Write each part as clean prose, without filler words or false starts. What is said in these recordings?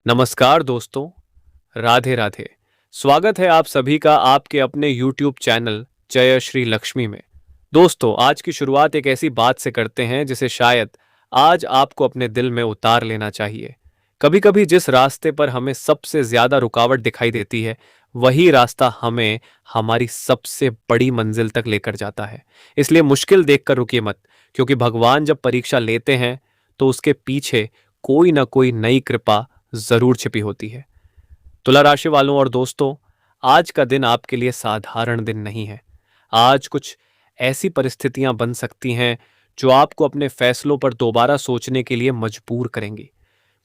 नमस्कार दोस्तों, राधे राधे। स्वागत है आप सभी का आपके अपने YouTube चैनल जय श्री लक्ष्मी में। दोस्तों, आज की शुरुआत एक ऐसी बात से करते हैं जिसे शायद आज आपको अपने दिल में उतार लेना चाहिए। कभी कभी जिस रास्ते पर हमें सबसे ज्यादा रुकावट दिखाई देती है, वही रास्ता हमें हमारी सबसे बड़ी मंजिल तक लेकर जाता है। इसलिए मुश्किल देखकर रुकिए मत, क्योंकि भगवान जब परीक्षा लेते हैं तो उसके पीछे कोई ना कोई नई कृपा जरूर छिपी होती है। तुला राशि वालों और दोस्तों, आज का दिन आपके लिए साधारण दिन नहीं है। आज कुछ ऐसी परिस्थितियां बन सकती हैं जो आपको अपने फैसलों पर दोबारा सोचने के लिए मजबूर करेंगी।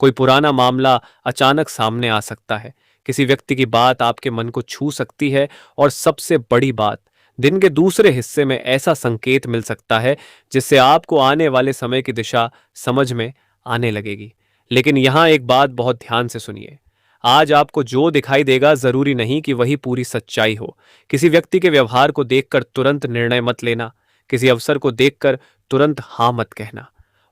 कोई पुराना मामला अचानक सामने आ सकता है, किसी व्यक्ति की बात आपके मन को छू सकती है, और सबसे बड़ी बात, दिन के दूसरे हिस्से में ऐसा संकेत मिल सकता है जिससे आपको आने वाले समय की दिशा समझ में आने लगेगी। लेकिन यहां एक बात बहुत ध्यान से सुनिए। आज आपको जो दिखाई देगा जरूरी नहीं कि वही पूरी सच्चाई हो। किसी व्यक्ति के व्यवहार को देखकर तुरंत निर्णय मत लेना, किसी अवसर को देखकर तुरंत हां मत कहना,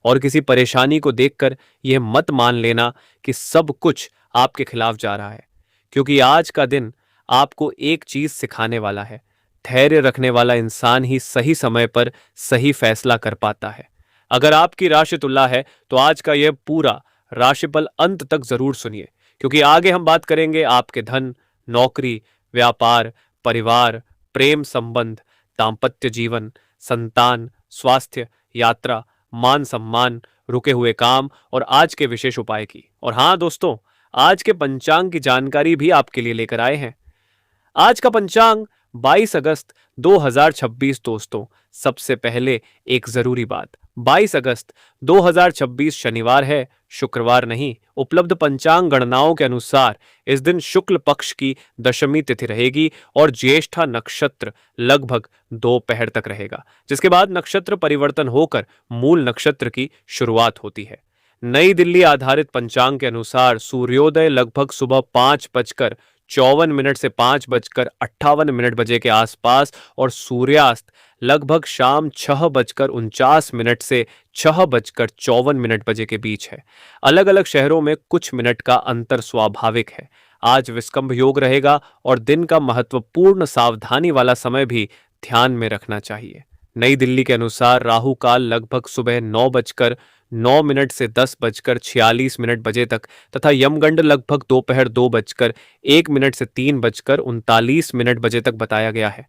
और किसी परेशानी को देखकर यह मत मान लेना कि सब कुछ आपके खिलाफ जा रहा है। क्योंकि आज का दिन आपको एक चीज सिखाने वाला है, धैर्य रखने वाला इंसान ही सही समय पर सही फैसला कर पाता है। अगर आपकी राशि तुला है तो आज का यह पूरा राशिफल अंत तक जरूर सुनिए, क्योंकि आगे हम बात करेंगे आपके धन, नौकरी, व्यापार, परिवार, प्रेम संबंध, दाम्पत्य जीवन, संतान, स्वास्थ्य, यात्रा, मान सम्मान, रुके हुए काम और आज के विशेष उपाय की। और हाँ दोस्तों, आज के पंचांग की जानकारी भी आपके लिए लेकर आए हैं। आज का पंचांग 22 अगस्त 2026। दोस्तों, सबसे पहले एक जरूरी बात, 22 अगस्त 2026 शनिवार है, शुक्रवार नहीं। उपलब्ध पंचांग गणनाओं के अनुसार इस दिन शुक्ल पक्ष की दशमी तिथि रहेगी और ज्येष्ठा नक्षत्र लगभग दोपहर तक रहेगा, जिसके बाद नक्षत्र परिवर्तन होकर मूल नक्षत्र की शुरुआत होती है। नई दिल्ली आधारित पंचांग के अनुसार सूर्योदय लगभग सुबह 5:54 से 5:58 बजे के आसपास और सूर्यास्त लगभग शाम 6:49 से 6:54 बजे के बीच है। अलग अलग शहरों में कुछ मिनट का अंतर स्वाभाविक है। आज विस्कंभ योग रहेगा और दिन का महत्वपूर्ण सावधानी वाला समय भी ध्यान में रखना चाहिए। नई दिल्ली के अनुसार राहु काल लगभग सुबह 9:09 से 10:46 बजे तक तथा यमगंड लगभग दोपहर 2:01 से 3:39 बजे तक बताया गया है।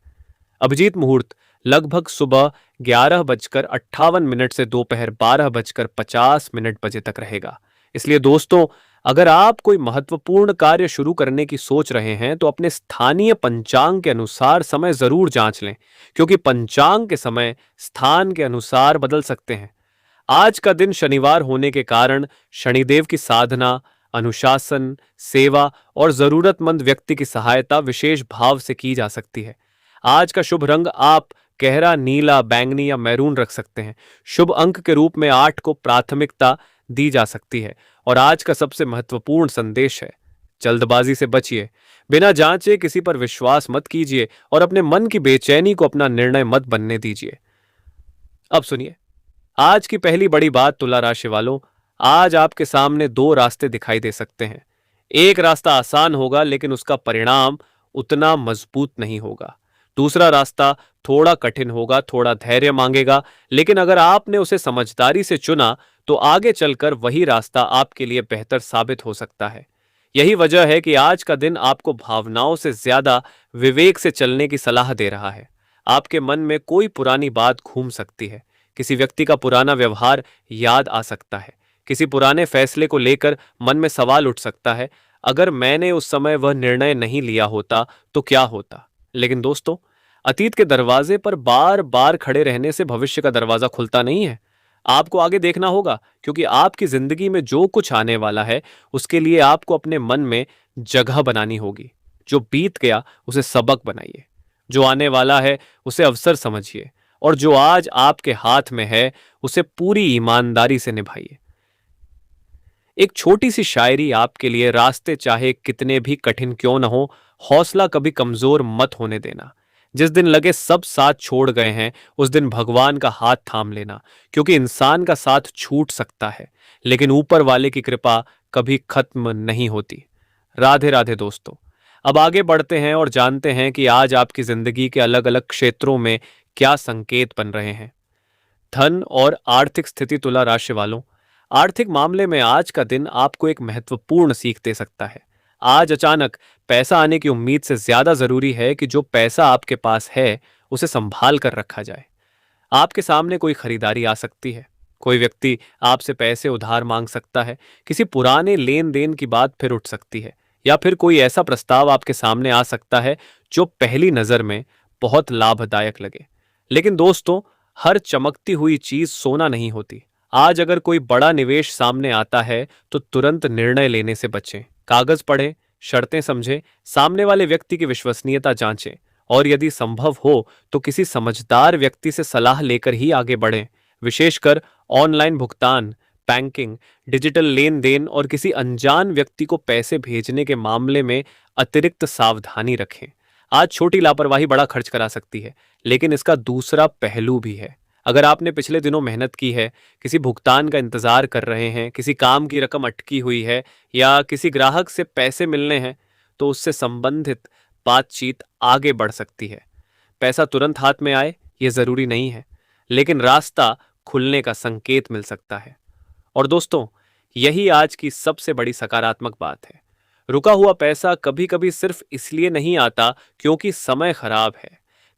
अभिजीत मुहूर्त लगभग सुबह 11:58 से दोपहर 12:50 बजे तक रहेगा। इसलिए दोस्तों, अगर आप कोई महत्वपूर्ण कार्य शुरू करने की सोच रहे हैं तो अपने स्थानीय पंचांग के अनुसार समय जरूर जांच लें, क्योंकि पंचांग के समय स्थान के अनुसार बदल सकते हैं। आज का दिन शनिवार होने के कारण शनिदेव की साधना, अनुशासन, सेवा और जरूरतमंद व्यक्ति की सहायता विशेष भाव से की जा सकती है। आज का शुभ रंग आप गहरा नीला, बैंगनी या मैरून रख सकते हैं। शुभ अंक के रूप में 8 को प्राथमिकता दी जा सकती है। और आज का सबसे महत्वपूर्ण संदेश है, जल्दबाजी से बचिए, बिना जांचे किसी पर विश्वास मत कीजिए और अपने मन की बेचैनी को अपना निर्णय मत बनने दीजिए। अब सुनिए आज की पहली बड़ी बात तुला राशि वालों, आज आपके सामने दो रास्ते दिखाई दे सकते हैं। एक रास्ता आसान होगा लेकिन उसका परिणाम उतना मजबूत नहीं होगा। दूसरा रास्ता थोड़ा कठिन होगा, थोड़ा धैर्य मांगेगा, लेकिन अगर आपने उसे समझदारी से चुना तो आगे चलकर वही रास्ता आपके लिए बेहतर साबित हो सकता है। यही वजह है कि आज का दिन आपको भावनाओं से ज्यादा विवेक से चलने की सलाह दे रहा है। आपके मन में कोई पुरानी बात घूम सकती है, किसी व्यक्ति का पुराना व्यवहार याद आ सकता है, किसी पुराने फैसले को लेकर मन में सवाल उठ सकता है, अगर मैंने उस समय वह निर्णय नहीं लिया होता तो क्या होता। लेकिन दोस्तों, अतीत के दरवाजे पर बार बार खड़े रहने से भविष्य का दरवाजा खुलता नहीं है। आपको आगे देखना होगा, क्योंकि आपकी जिंदगी में जो कुछ आने वाला है उसके लिए आपको अपने मन में जगह बनानी होगी। जो बीत गया उसे सबक बनाइए, जो आने वाला है उसे अवसर समझिए, और जो आज आपके हाथ में है उसे पूरी ईमानदारी से निभाइए। एक छोटी सी शायरी आपके लिए, रास्ते चाहे कितने भी कठिन क्यों न हो, हौसला कभी कमजोर मत होने देना। जिस दिन लगे सब साथ छोड़ गए हैं उस दिन भगवान का हाथ थाम लेना, क्योंकि इंसान का साथ छूट सकता है लेकिन ऊपर वाले की कृपा कभी खत्म नहीं होती। राधे राधे दोस्तों। अब आगे बढ़ते हैं और जानते हैं कि आज आपकी जिंदगी के अलग अलग क्षेत्रों में क्या संकेत बन रहे हैं। धन और आर्थिक स्थिति तुला राशि वालों, आर्थिक मामले में आज का दिन आपको एक महत्वपूर्ण सीख दे सकता है। आज अचानक पैसा आने की उम्मीद से ज्यादा जरूरी है कि जो पैसा आपके पास है उसे संभाल कर रखा जाए। आपके सामने कोई खरीदारी आ सकती है, कोई व्यक्ति आपसे पैसे उधार मांग सकता है, किसी पुराने लेन देन की बात फिर उठ सकती है, या फिर कोई ऐसा प्रस्ताव आपके सामने आ सकता है जो पहली नजर में बहुत लाभदायक लगे। लेकिन दोस्तों, हर चमकती हुई चीज सोना नहीं होती। आज अगर कोई बड़ा निवेश सामने आता है तो तुरंत निर्णय लेने से बचें। कागज पढ़ें, शर्तें समझें, सामने वाले व्यक्ति की विश्वसनीयता जांचें और यदि संभव हो तो किसी समझदार व्यक्ति से सलाह लेकर ही आगे बढ़ें। विशेषकर ऑनलाइन भुगतान, बैंकिंग, डिजिटल लेन देन और किसी अनजान व्यक्ति को पैसे भेजने के मामले में अतिरिक्त सावधानी रखें। आज छोटी लापरवाही बड़ा खर्च करा सकती है, लेकिन इसका दूसरा पहलू भी है। अगर आपने पिछले दिनों मेहनत की है, किसी भुगतान का इंतजार कर रहे हैं, किसी काम की रकम अटकी हुई है या किसी ग्राहक से पैसे मिलने हैं, तो उससे संबंधित बातचीत आगे बढ़ सकती है। पैसा तुरंत हाथ में आए ये जरूरी नहीं है, लेकिन रास्ता खुलने का संकेत मिल सकता है। और दोस्तों, यही आज की सबसे बड़ी सकारात्मक बात है। रुका हुआ पैसा कभी कभी सिर्फ इसलिए नहीं आता क्योंकि समय खराब है।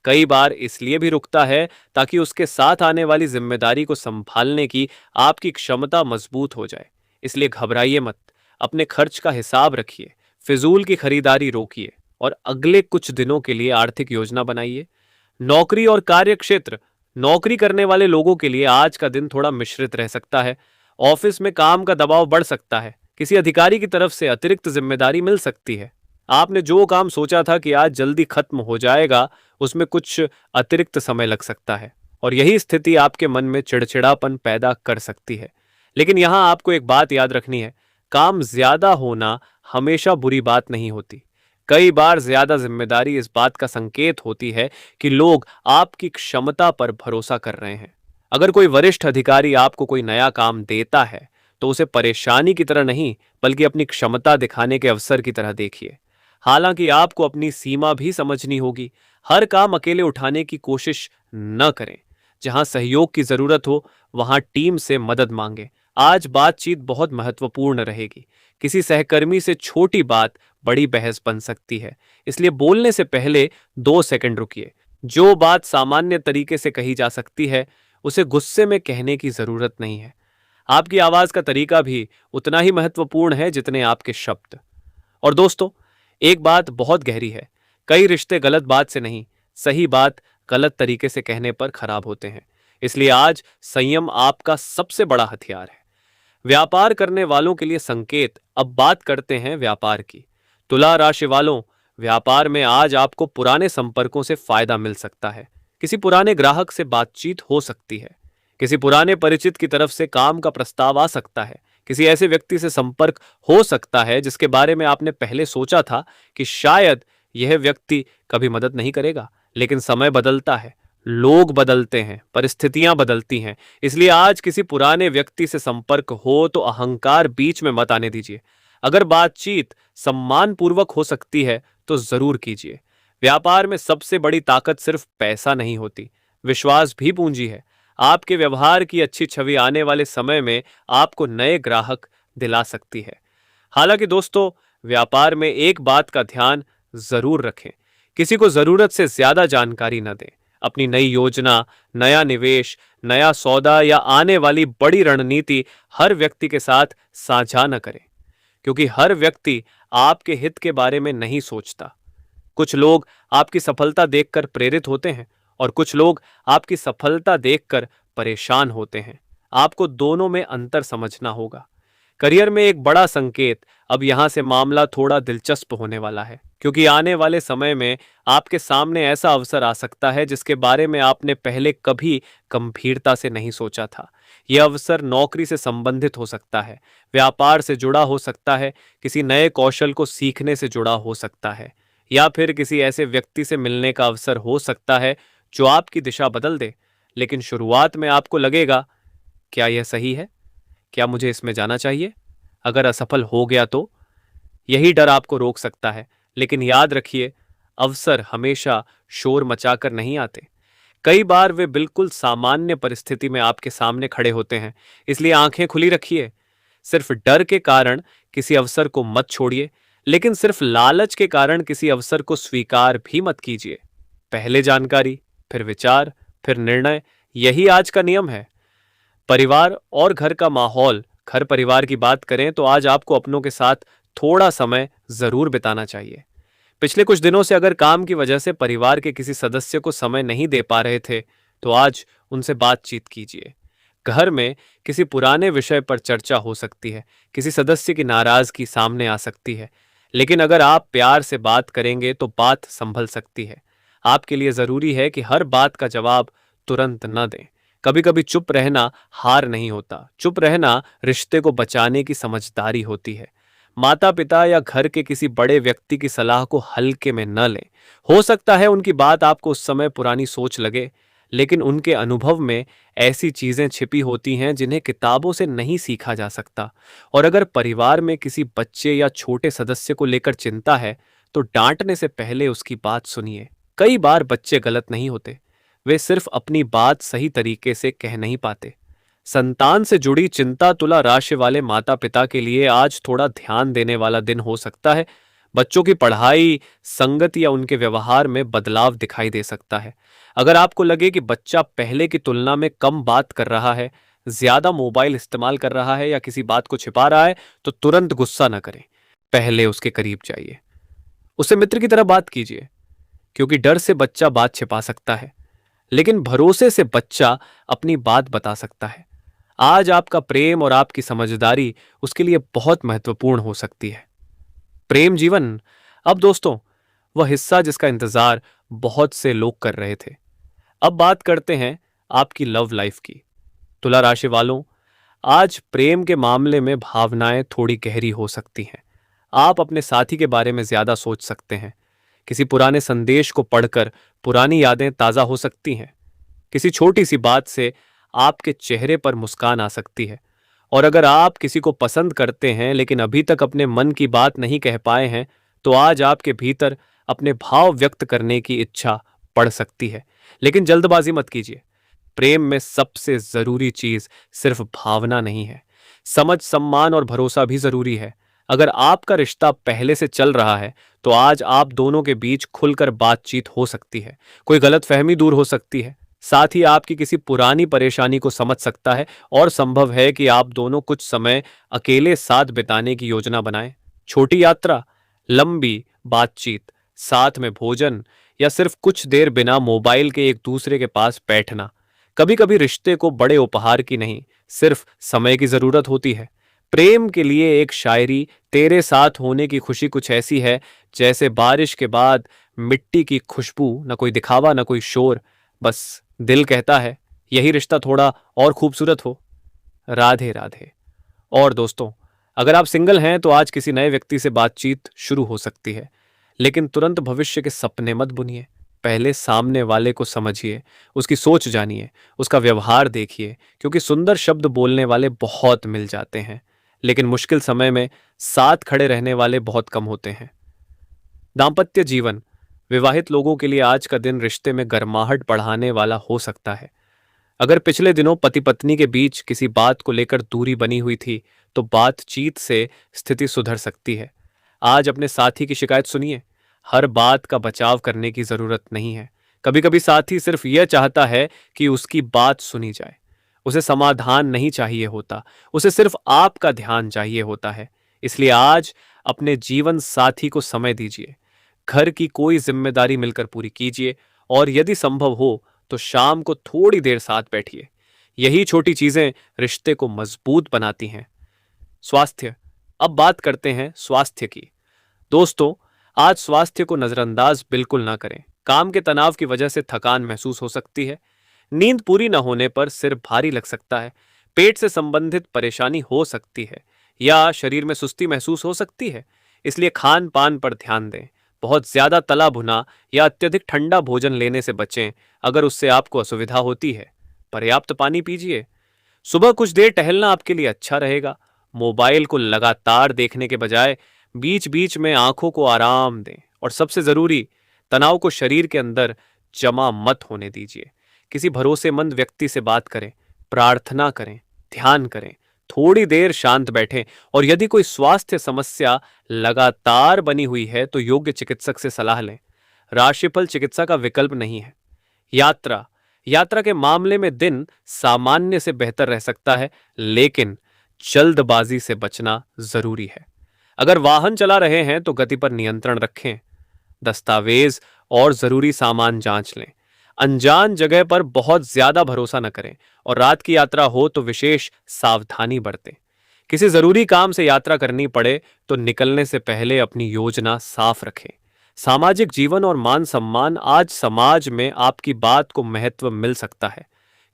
कई बार इसलिए भी रुकता है ताकि उसके साथ आने वाली जिम्मेदारी को संभालने की आपकी क्षमता मजबूत हो जाए। इसलिए घबराइए मत, अपने खर्च का हिसाब रखिए, फिजूल की खरीदारी रोकिए और अगले कुछ दिनों के लिए आर्थिक योजना बनाइए। नौकरी और कार्य क्षेत्र, नौकरी करने वाले लोगों के लिए आज का दिन थोड़ा मिश्रित रह सकता है। ऑफिस में काम का दबाव बढ़ सकता है, किसी अधिकारी की तरफ से अतिरिक्त जिम्मेदारी मिल सकती है। आपने जो काम सोचा था कि आज जल्दी खत्म हो जाएगा, उसमें कुछ अतिरिक्त समय लग सकता है और यही स्थिति आपके मन में चिड़चिड़ापन पैदा कर सकती है। लेकिन यहां आपको एक बात याद रखनी है, काम ज्यादा होना हमेशा बुरी बात नहीं होती। कई बार ज्यादा जिम्मेदारी इस बात का संकेत होती है कि लोग आपकी क्षमता पर भरोसा कर रहे हैं। अगर कोई वरिष्ठ अधिकारी आपको कोई नया काम देता है तो उसे परेशानी की तरह नहीं, बल्कि अपनी क्षमता दिखाने के अवसर की तरह देखिए। हालांकि आपको अपनी सीमा भी समझनी होगी। हर काम अकेले उठाने की कोशिश न करें। जहां सहयोग की जरूरत हो वहां टीम से मदद मांगे। आज बातचीत बहुत महत्वपूर्ण रहेगी। किसी सहकर्मी से छोटी बात बड़ी बहस बन सकती है, इसलिए बोलने से पहले 2 सेकंड रुकिए। जो बात सामान्य तरीके से कही जा सकती है उसे गुस्से में कहने की जरूरत नहीं है। आपकी आवाज का तरीका भी उतना ही महत्वपूर्ण है जितने आपके शब्द। और दोस्तों, एक बात बहुत गहरी है, कई रिश्ते गलत बात से नहीं, सही बात गलत तरीके से कहने पर खराब होते हैं। इसलिए आज संयम आपका सबसे बड़ा हथियार है। व्यापार करने वालों के लिए संकेत। अब बात करते हैं व्यापार की। तुला राशि वालों, व्यापार में आज आपको पुराने संपर्कों से फायदा मिल सकता है। किसी पुराने ग्राहक से बातचीत हो सकती है, किसी पुराने परिचित की तरफ से काम का प्रस्ताव आ सकता है, किसी ऐसे व्यक्ति से संपर्क हो सकता है जिसके बारे में आपने पहले सोचा था कि शायद यह व्यक्ति कभी मदद नहीं करेगा। लेकिन समय बदलता है, लोग बदलते हैं, परिस्थितियां बदलती हैं। इसलिए आज किसी पुराने व्यक्ति से संपर्क हो तो अहंकार बीच में मत आने दीजिए। अगर बातचीत सम्मानपूर्वक हो सकती है तो जरूर कीजिए। व्यापार में सबसे बड़ी ताकत सिर्फ पैसा नहीं होती, विश्वास भी पूंजी है। आपके व्यवहार की अच्छी छवि आने वाले समय में आपको नए ग्राहक दिला सकती है। हालांकि दोस्तों, व्यापार में एक बात का ध्यान जरूर रखें, किसी को जरूरत से ज्यादा जानकारी न दें। अपनी नई योजना, नया निवेश, नया सौदा या आने वाली बड़ी रणनीति हर व्यक्ति के साथ साझा न करें, क्योंकि हर व्यक्ति आपके हित के बारे में नहीं सोचता। कुछ लोग आपकी सफलता देखकर प्रेरित होते हैं और कुछ लोग आपकी सफलता देखकर परेशान होते हैं। आपको दोनों में अंतर समझना होगा। करियर में एक बड़ा संकेत, अब यहां से मामला थोड़ा दिलचस्प होने वाला है, क्योंकि आने वाले समय में आपके सामने ऐसा अवसर आ सकता है जिसके बारे में आपने पहले कभी गंभीरता से नहीं सोचा था। यह अवसर नौकरी से संबंधित हो सकता है, व्यापार से जुड़ा हो सकता है, किसी नए कौशल को सीखने से जुड़ा हो सकता है, या फिर किसी ऐसे व्यक्ति से मिलने का अवसर हो सकता है जो आपकी दिशा बदल दे। लेकिन शुरुआत में आपको लगेगा, क्या यह सही है? क्या मुझे इसमें जाना चाहिए? अगर असफल हो गया तो यही डर आपको रोक सकता है। लेकिन याद रखिए, अवसर हमेशा शोर मचाकर नहीं आते। कई बार वे बिल्कुल सामान्य परिस्थिति में आपके सामने खड़े होते हैं। इसलिए आंखें खुली रखिए। सिर्फ डर के कारण किसी अवसर को मत छोड़िए, लेकिन सिर्फ लालच के कारण किसी अवसर को स्वीकार भी मत कीजिए। पहले जानकारी, फिर विचार, फिर निर्णय, यही आज का नियम है। परिवार और घर का माहौल, घर परिवार की बात करें तो आज आपको अपनों के साथ थोड़ा समय जरूर बिताना चाहिए। पिछले कुछ दिनों से अगर काम की वजह से परिवार के किसी सदस्य को समय नहीं दे पा रहे थे, तो आज उनसे बातचीत कीजिए। घर में किसी पुराने विषय पर चर्चा हो सकती है, किसी सदस्य की नाराजगी सामने आ सकती है, लेकिन अगर आप प्यार से बात करेंगे तो बात संभल सकती है। आपके लिए जरूरी है कि हर बात का जवाब तुरंत न दें। कभी कभी चुप रहना हार नहीं होता, चुप रहना रिश्ते को बचाने की समझदारी होती है। माता पिता या घर के किसी बड़े व्यक्ति की सलाह को हल्के में न लें। हो सकता है उनकी बात आपको उस समय पुरानी सोच लगे, लेकिन उनके अनुभव में ऐसी चीजें छिपी होती हैं जिन्हें किताबों से नहीं सीखा जा सकता। और अगर परिवार में किसी बच्चे या छोटे सदस्य को लेकर चिंता है, तो डांटने से पहले उसकी बात सुनिए। कई बार बच्चे गलत नहीं होते, वे सिर्फ अपनी बात सही तरीके से कह नहीं पाते। संतान से जुड़ी चिंता तुला राशि वाले माता पिता के लिए आज थोड़ा ध्यान देने वाला दिन हो सकता है। बच्चों की पढ़ाई, संगत या उनके व्यवहार में बदलाव दिखाई दे सकता है। अगर आपको लगे कि बच्चा पहले की तुलना में कम बात कर रहा है, ज्यादा मोबाइल इस्तेमाल कर रहा है या किसी बात को छिपा रहा है, तो तुरंत गुस्सा न करें। पहले उसके करीब जाइए, उससे मित्र की तरह बात कीजिए, क्योंकि डर से बच्चा बात छिपा सकता है, लेकिन भरोसे से बच्चा अपनी बात बता सकता है। आज आपका प्रेम और आपकी समझदारी उसके लिए बहुत महत्वपूर्ण हो सकती है। प्रेम जीवन, अब दोस्तों, वह हिस्सा जिसका इंतजार बहुत से लोग कर रहे थे। अब बात करते हैं आपकी लव लाइफ की। तुला राशि वालों, आज प्रेम के मामले में भावनाएं थोड़ी गहरी हो सकती हैं। आप अपने साथी के बारे में ज्यादा सोच सकते हैं। किसी पुराने संदेश को पढ़कर पुरानी यादें ताजा हो सकती हैं। किसी छोटी सी बात से आपके चेहरे पर मुस्कान आ सकती है। और अगर आप किसी को पसंद करते हैं लेकिन अभी तक अपने मन की बात नहीं कह पाए हैं, तो आज आपके भीतर अपने भाव व्यक्त करने की इच्छा बढ़ सकती है। लेकिन जल्दबाजी मत कीजिए। प्रेम में सबसे जरूरी चीज सिर्फ भावना नहीं है, समझ, सम्मान और भरोसा भी जरूरी है। अगर आपका रिश्ता पहले से चल रहा है, तो आज आप दोनों के बीच खुलकर बातचीत हो सकती है। कोई गलतफहमी दूर हो सकती है। साथ ही आपकी किसी पुरानी परेशानी को समझ सकता है और संभव है कि आप दोनों कुछ समय अकेले साथ बिताने की योजना बनाएं। छोटी यात्रा, लंबी बातचीत, साथ में भोजन या सिर्फ कुछ देर बिना मोबाइल के एक दूसरे के पास बैठना। कभी कभी रिश्ते को बड़े उपहार की नहीं, सिर्फ समय की जरूरत होती है। प्रेम के लिए एक शायरी, तेरे साथ होने की खुशी कुछ ऐसी है जैसे बारिश के बाद मिट्टी की खुशबू, न कोई दिखावा न कोई शोर, बस दिल कहता है यही रिश्ता थोड़ा और खूबसूरत हो। राधे राधे। और दोस्तों, अगर आप सिंगल हैं तो आज किसी नए व्यक्ति से बातचीत शुरू हो सकती है, लेकिन तुरंत भविष्य के सपने मत बुनिए। पहले सामने वाले को समझिए, उसकी सोच जानिए, उसका व्यवहार देखिए, क्योंकि सुंदर शब्द बोलने वाले बहुत मिल जाते हैं, लेकिन मुश्किल समय में साथ खड़े रहने वाले बहुत कम होते हैं। दाम्पत्य जीवन, विवाहित लोगों के लिए आज का दिन रिश्ते में गर्माहट बढ़ाने वाला हो सकता है। अगर पिछले दिनों पति पत्नी के बीच किसी बात को लेकर दूरी बनी हुई थी, तो बातचीत से स्थिति सुधर सकती है। आज अपने साथी की शिकायत सुनिए। हर बात का बचाव करने की जरूरत नहीं है। कभी कभी साथी सिर्फ यह चाहता है कि उसकी बात सुनी जाए। उसे समाधान नहीं चाहिए होता, उसे सिर्फ आपका ध्यान चाहिए होता है। इसलिए आज अपने जीवन साथी को समय दीजिए। घर की कोई जिम्मेदारी मिलकर पूरी कीजिए, और यदि संभव हो तो शाम को थोड़ी देर साथ बैठिए। यही छोटी चीजें रिश्ते को मजबूत बनाती हैं। स्वास्थ्य, अब बात करते हैं स्वास्थ्य की। दोस्तों, आज स्वास्थ्य को नजरअंदाज बिल्कुल ना करें। काम के तनाव की वजह से थकान महसूस हो सकती है। नींद पूरी न होने पर सिर भारी लग सकता है। पेट से संबंधित परेशानी हो सकती है, या शरीर में सुस्ती महसूस हो सकती है। इसलिए खान पान पर ध्यान दें। बहुत ज्यादा तला भुना या अत्यधिक ठंडा भोजन लेने से बचें अगर उससे आपको असुविधा होती है। पर्याप्त पानी पीजिए। सुबह कुछ देर टहलना आपके लिए अच्छा रहेगा। मोबाइल को लगातार देखने के बजाय बीच बीच में आंखों को आराम दें और सबसे जरूरी, तनाव को शरीर के अंदर जमा मत होने दीजिए। किसी भरोसेमंद व्यक्ति से बात करें, प्रार्थना करें, ध्यान करें, थोड़ी देर शांत बैठें और यदि कोई स्वास्थ्य समस्या लगातार बनी हुई है तो योग्य चिकित्सक से सलाह लें। राशिफल चिकित्सा का विकल्प नहीं है। यात्रा यात्रा के मामले में दिन सामान्य से बेहतर रह सकता है, लेकिन जल्दबाजी से बचना जरूरी है। अगर वाहन चला रहे हैं तो गति पर नियंत्रण रखें। दस्तावेज और जरूरी सामान जांच लें। अनजान जगह पर बहुत ज्यादा भरोसा न करें और रात की यात्रा हो तो विशेष सावधानी बरतें। किसी जरूरी काम से यात्रा करनी पड़े तो निकलने से पहले अपनी योजना साफ रखें। सामाजिक जीवन और मान सम्मान, आज समाज में आपकी बात को महत्व मिल सकता है।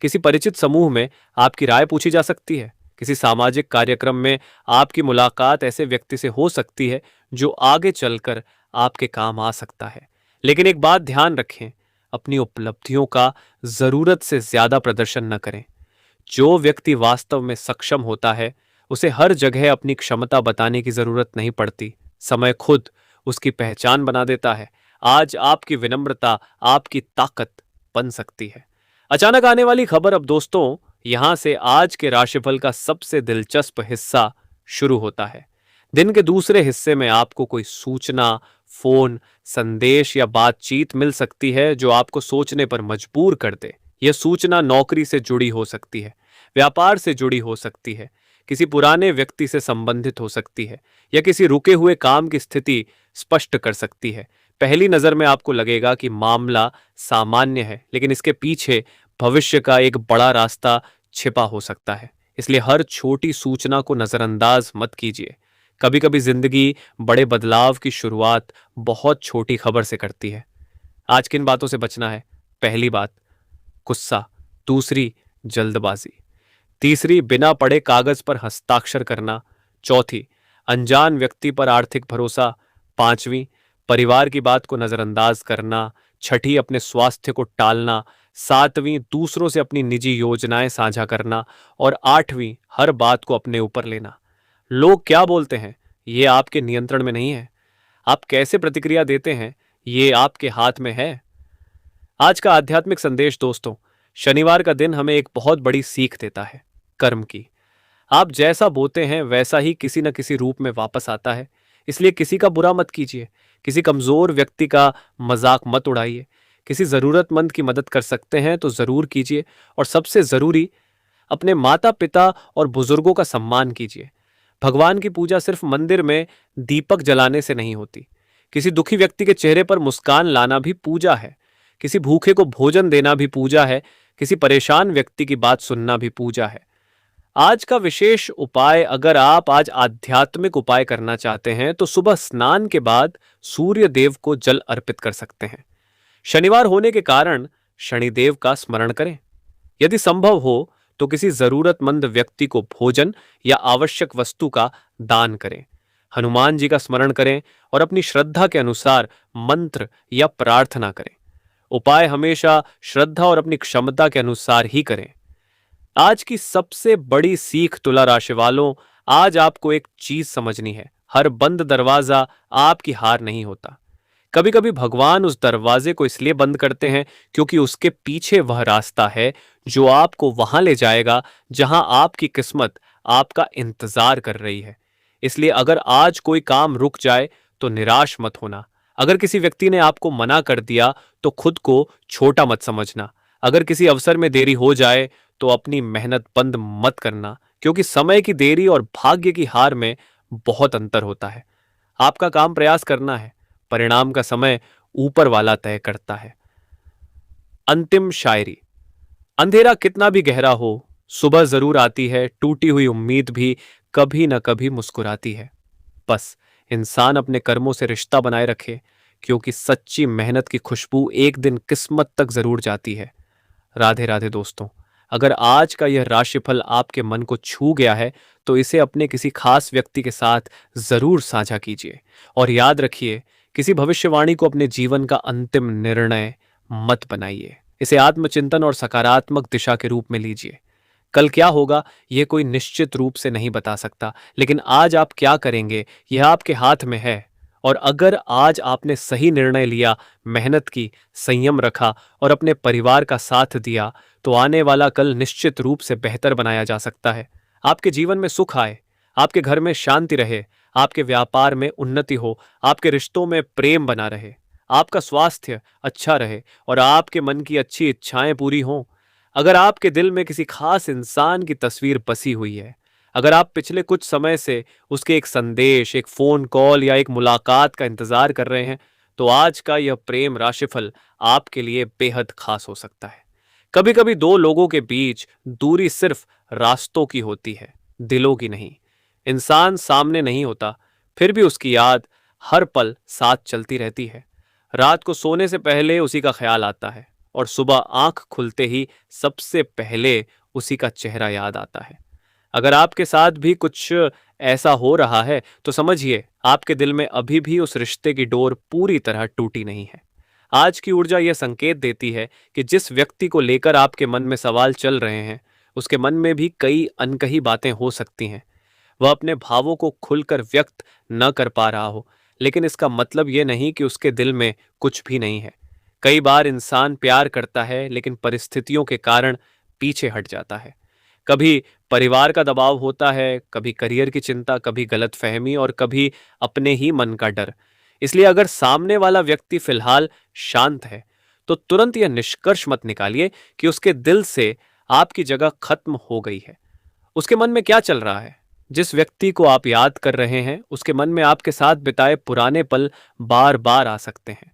किसी परिचित समूह में आपकी राय पूछी जा सकती है। किसी सामाजिक कार्यक्रम में आपकी मुलाकात ऐसे व्यक्ति से हो सकती है जो आगे चलकर आपके काम आ सकता है। लेकिन एक बात ध्यान रखें, अपनी उपलब्धियों का जरूरत से ज्यादा प्रदर्शन न करें। जो व्यक्ति वास्तव में सक्षम होता है उसे हर जगह अपनी क्षमता बताने की जरूरत नहीं पड़ती। समय खुद उसकी पहचान बना देता है। आज आपकी विनम्रता आपकी ताकत बन सकती है। अचानक आने वाली खबर। अब दोस्तों, यहां से आज के राशिफल का सबसे दिलचस्प हिस्सा शुरू होता है। दिन के दूसरे हिस्से में आपको कोई सूचना, फोन, संदेश या बातचीत मिल सकती है जो आपको सोचने पर मजबूर कर दे। यह सूचना नौकरी से जुड़ी हो सकती है, व्यापार से जुड़ी हो सकती है, किसी पुराने व्यक्ति से संबंधित हो सकती है या किसी रुके हुए काम की स्थिति स्पष्ट कर सकती है। पहली नजर में आपको लगेगा कि मामला सामान्य है, लेकिन इसके पीछे भविष्य का एक बड़ा रास्ता छिपा हो सकता है। इसलिए हर छोटी सूचना को नजरअंदाज मत कीजिए। कभी कभी जिंदगी बड़े बदलाव की शुरुआत बहुत छोटी खबर से करती है। आज किन बातों से बचना है? पहली बात, गुस्सा। दूसरी, जल्दबाजी। तीसरी, बिना पढ़े कागज पर हस्ताक्षर करना। चौथी, अनजान व्यक्ति पर आर्थिक भरोसा। पांचवी, परिवार की बात को नजरअंदाज करना। छठी, अपने स्वास्थ्य को टालना। सातवीं, दूसरों से अपनी निजी योजनाएं साझा करना। और आठवीं, हर बात को अपने ऊपर लेना। लोग क्या बोलते हैं ये आपके नियंत्रण में नहीं है। आप कैसे प्रतिक्रिया देते हैं ये आपके हाथ में है। आज का आध्यात्मिक संदेश दोस्तों, शनिवार का दिन हमें एक बहुत बड़ी सीख देता है, कर्म की। आप जैसा बोते हैं वैसा ही किसी न किसी रूप में वापस आता है। इसलिए किसी का बुरा मत कीजिए, किसी कमजोर व्यक्ति का मजाक मत उड़ाइए। किसी जरूरतमंद की मदद कर सकते हैं तो जरूर कीजिए। और सबसे जरूरी, अपने माता पिता और बुजुर्गों का सम्मान कीजिए। भगवान की पूजा सिर्फ मंदिर में दीपक जलाने से नहीं होती। किसी दुखी व्यक्ति के चेहरे पर मुस्कान लाना भी पूजा है। किसी भूखे को भोजन देना भी पूजा है। किसी परेशान व्यक्ति की बात सुनना भी पूजा है। आज का विशेष उपाय, अगर आप आज आध्यात्मिक उपाय करना चाहते हैं तो सुबह स्नान के बाद सूर्य देव को जल अर्पित कर सकते हैं। शनिवार होने के कारण शनिदेव का स्मरण करें। यदि संभव हो तो किसी जरूरतमंद व्यक्ति को भोजन या आवश्यक वस्तु का दान करें। हनुमान जी का स्मरण करें और अपनी श्रद्धा के अनुसार मंत्र या प्रार्थना करें। उपाय हमेशा श्रद्धा और अपनी क्षमता के अनुसार ही करें। आज की सबसे बड़ी सीख तुला राशि वालों, आज आपको एक चीज समझनी है, हर बंद दरवाजा आपकी हार नहीं होता। कभी कभी भगवान उस दरवाजे को इसलिए बंद करते हैं क्योंकि उसके पीछे वह रास्ता है जो आपको वहां ले जाएगा जहां आपकी किस्मत आपका इंतजार कर रही है। इसलिए अगर आज कोई काम रुक जाए तो निराश मत होना। अगर किसी व्यक्ति ने आपको मना कर दिया तो खुद को छोटा मत समझना। अगर किसी अवसर में देरी हो जाए तो अपनी मेहनत बंद मत करना, क्योंकि समय की देरी और भाग्य की हार में बहुत अंतर होता है। आपका काम प्रयास करना है, परिणाम का समय ऊपर वाला तय करता है। अंतिम शायरी। अंधेरा कितना भी गहरा हो, सुबह जरूर आती है। टूटी हुई उम्मीद भी कभी न कभी मुस्कुराती है। बस इंसान अपने कर्मों से रिश्ता बनाए रखे, क्योंकि सच्ची मेहनत की खुशबू एक दिन किस्मत तक जरूर जाती है। राधे राधे दोस्तों। अगर आज का यह राशिफल आपके मन को छू गया है तो इसे अपने किसी खास व्यक्ति के साथ जरूर साझा कीजिए। और याद रखिए, किसी भविष्यवाणी को अपने जीवन का अंतिम निर्णय मत बनाइए। इसे आत्मचिंतन और सकारात्मक दिशा के रूप में लीजिए। कल क्या होगा यह कोई निश्चित रूप से नहीं बता सकता, लेकिन आज आप क्या करेंगे यह आपके हाथ में है। और अगर आज आपने सही निर्णय लिया, मेहनत की, संयम रखा और अपने परिवार का साथ दिया, तो आने वाला कल निश्चित रूप से बेहतर बनाया जा सकता है। आपके जीवन में सुख आए, आपके घर में शांति रहे, आपके व्यापार में उन्नति हो, आपके रिश्तों में प्रेम बना रहे, आपका स्वास्थ्य अच्छा रहे और आपके मन की अच्छी इच्छाएं पूरी हों। अगर आपके दिल में किसी खास इंसान की तस्वीर बसी हुई है, अगर आप पिछले कुछ समय से उसके एक संदेश, एक फोन कॉल या एक मुलाकात का इंतजार कर रहे हैं, तो आज का यह प्रेम राशिफल आपके लिए बेहद खास हो सकता है। कभी कभी दो लोगों के बीच दूरी सिर्फ रास्तों की होती है, दिलों की नहीं। इंसान सामने नहीं होता, फिर भी उसकी याद हर पल साथ चलती रहती है। रात को सोने से पहले उसी का ख्याल आता है और सुबह आंख खुलते ही सबसे पहले उसी का चेहरा याद आता है। अगर आपके साथ भी कुछ ऐसा हो रहा है, तो समझिए आपके दिल में अभी भी उस रिश्ते की डोर पूरी तरह टूटी नहीं है। आज की ऊर्जा यह संकेत देती है कि जिस व्यक्ति को लेकर आपके मन में सवाल चल रहे हैं, उसके मन में भी कई अनकही बातें हो सकती हैं। वह अपने भावों को खुलकर व्यक्त न कर पा रहा हो, लेकिन इसका मतलब यह नहीं कि उसके दिल में कुछ भी नहीं है। कई बार इंसान प्यार करता है, लेकिन परिस्थितियों के कारण पीछे हट जाता है। कभी परिवार का दबाव होता है, कभी करियर की चिंता, कभी गलतफहमी और कभी अपने ही मन का डर। इसलिए अगर सामने वाला व्यक्ति फिलहाल शांत है, तो तुरंत यह निष्कर्ष मत निकालिए कि उसके दिल से आपकी जगह खत्म हो गई है। उसके मन में क्या चल रहा है? जिस व्यक्ति को आप याद कर रहे हैं, उसके मन में आपके साथ बिताए पुराने पल बार बार आ सकते हैं।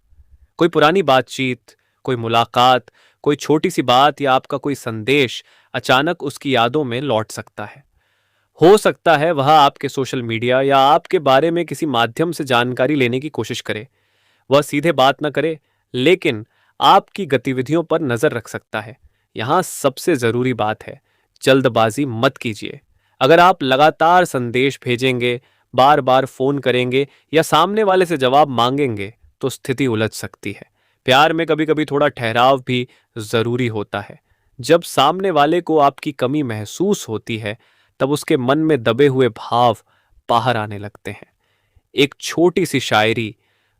कोई पुरानी बातचीत, कोई मुलाकात, कोई छोटी सी बात या आपका कोई संदेश अचानक उसकी यादों में लौट सकता है। हो सकता है वह आपके सोशल मीडिया या आपके बारे में किसी माध्यम से जानकारी लेने की कोशिश करे। वह सीधे बात न करे, लेकिन आपकी गतिविधियों पर नजर रख सकता है। यहां सबसे जरूरी बात है, जल्दबाजी मत कीजिए। अगर आप लगातार संदेश भेजेंगे, बार बार फोन करेंगे या सामने वाले से जवाब मांगेंगे, तो स्थिति उलझ सकती है। प्यार में कभी कभी थोड़ा ठहराव भी जरूरी होता है। जब सामने वाले को आपकी कमी महसूस होती है, तब उसके मन में दबे हुए भाव बाहर आने लगते हैं। एक छोटी सी शायरी,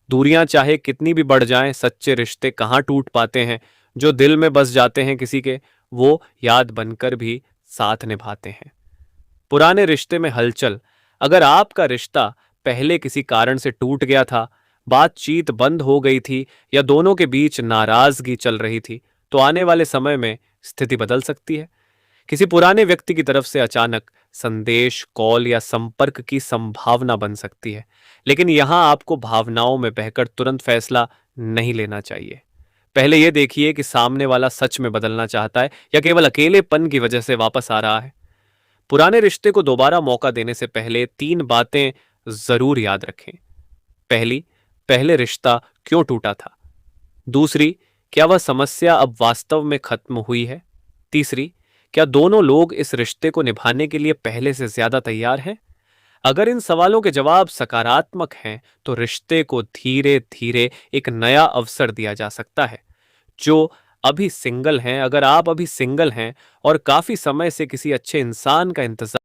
दूरियां चाहे कितनी भी बढ़ जाएं, सच्चे रिश्ते कहाँ टूट पाते हैं। जो दिल में बस जाते हैं किसी के, वो याद बनकर भी साथ निभाते हैं। पुराने रिश्ते में हलचल, अगर आपका रिश्ता पहले किसी कारण से टूट गया था, बातचीत बंद हो गई थी या दोनों के बीच नाराजगी चल रही थी, तो आने वाले समय में स्थिति बदल सकती है। किसी पुराने व्यक्ति की तरफ से अचानक संदेश, कॉल या संपर्क की संभावना बन सकती है, लेकिन यहां आपको भावनाओं में बहकर तुरंत फैसला नहीं लेना चाहिए। पहले यह देखिए कि सामने वाला सच में बदलना चाहता है या केवल अकेलेपन की वजह से वापस आ रहा है। पुराने रिश्ते को दोबारा मौका देने से पहले 3 बातें जरूर याद रखें। पहली, पहले रिश्ता क्यों टूटा था? दूसरी, क्या वह समस्या अब वास्तव में खत्म हुई है? तीसरी, क्या दोनों लोग इस रिश्ते को निभाने के लिए पहले से ज्यादा तैयार हैं? अगर इन सवालों के जवाब सकारात्मक हैं, तो रिश्ते को धीरे धीरे एक नया अवसर दिया जा सकता है। जो अभी सिंगल हैं, अगर आप अभी सिंगल हैं और काफी समय से किसी अच्छे इंसान का इंतजार